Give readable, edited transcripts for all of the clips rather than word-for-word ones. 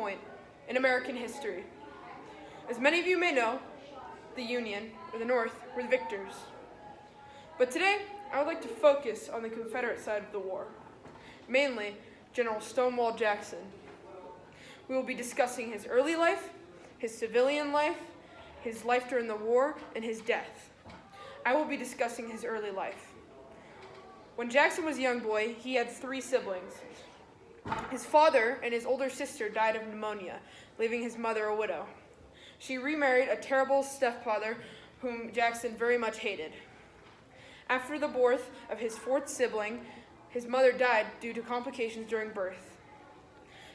point in American history. As many of you may know, the Union, or the North, were the victors. But today, I would like to focus on the Confederate side of the war, mainly General Stonewall Jackson. We will be discussing his early life, his civilian life, his life during the war, and his death. I will be discussing his early life. When Jackson was a young boy, he had 3 siblings. His father and his older sister died of pneumonia, leaving his mother a widow. She remarried a terrible stepfather whom Jackson very much hated. After the birth of his 4th sibling, his mother died due to complications during birth.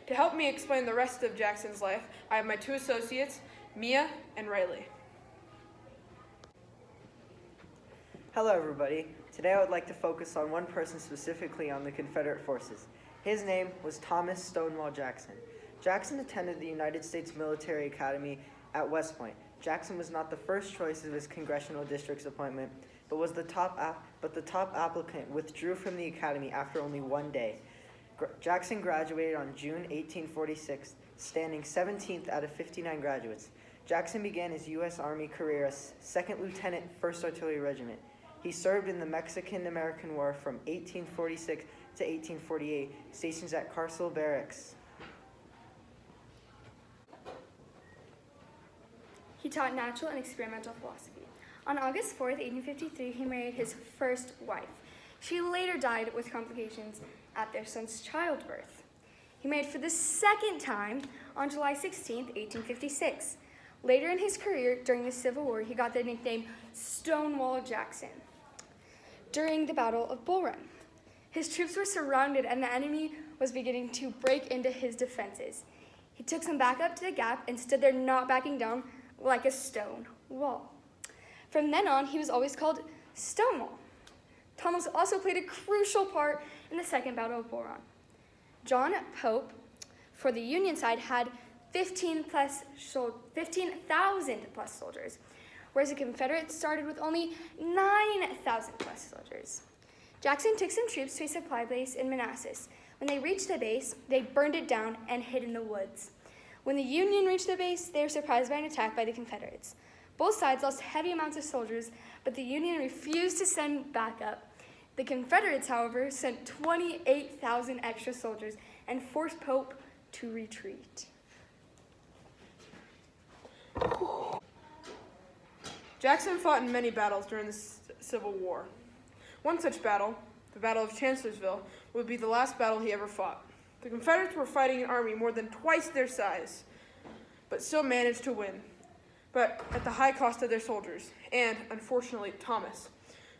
To help me explain the rest of Jackson's life, I have my 2 associates, Mia and Riley. Hello everybody. Today I would like to focus on one person specifically on the Confederate forces. His name was Thomas Stonewall Jackson. Jackson attended the United States Military Academy at West Point. Jackson was not the first choice of his congressional district's appointment, but the top applicant withdrew from the academy after only 1 day. Jackson graduated on June 1846, standing 17th out of 59 graduates. Jackson began his U.S. Army career as 2nd Lieutenant, 1st Artillery Regiment. He served in the Mexican-American War from 1846 to 1848, stationed at Carcel Barracks. He taught natural and experimental philosophy. On August 4th, 1853, he married his first wife. She later died with complications at their son's childbirth. He married for the 2nd time on July 16th, 1856. Later in his career, during the Civil War, he got the nickname Stonewall Jackson. During the Battle of Bull Run, his troops were surrounded and the enemy was beginning to break into his defenses. He took some back up to the gap and stood there not backing down like a stone wall. From then on, he was always called Stonewall. Thomas also played a crucial part in the Second Battle of Bull Run. John Pope, for the Union side, had 15,000 plus soldiers, whereas the Confederates started with only 9,000 plus soldiers. Jackson took some troops to a supply base in Manassas. When they reached the base, they burned it down and hid in the woods. When the Union reached the base, they were surprised by an attack by the Confederates. Both sides lost heavy amounts of soldiers, but the Union refused to send backup. The Confederates, however, sent 28,000 extra soldiers and forced Pope to retreat. Jackson fought in many battles during the Civil War. One such battle, the Battle of Chancellorsville, would be the last battle he ever fought. The Confederates were fighting an army more than twice their size, but still managed to win, but at the high cost of their soldiers, and, unfortunately, Thomas,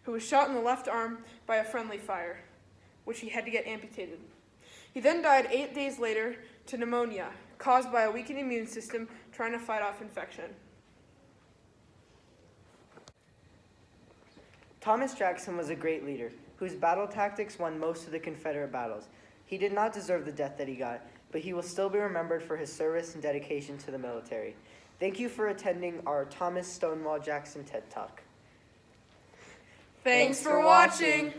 who was shot in the left arm by a friendly fire, which he had to get amputated. He then died 8 days later to pneumonia, caused by a weakened immune system trying to fight off infection. Thomas Jackson was a great leader, whose battle tactics won most of the Confederate battles. He did not deserve the death that he got, but he will still be remembered for his service and dedication to the military. Thank you for attending our Thomas Stonewall Jackson TED Talk. Thanks for watching.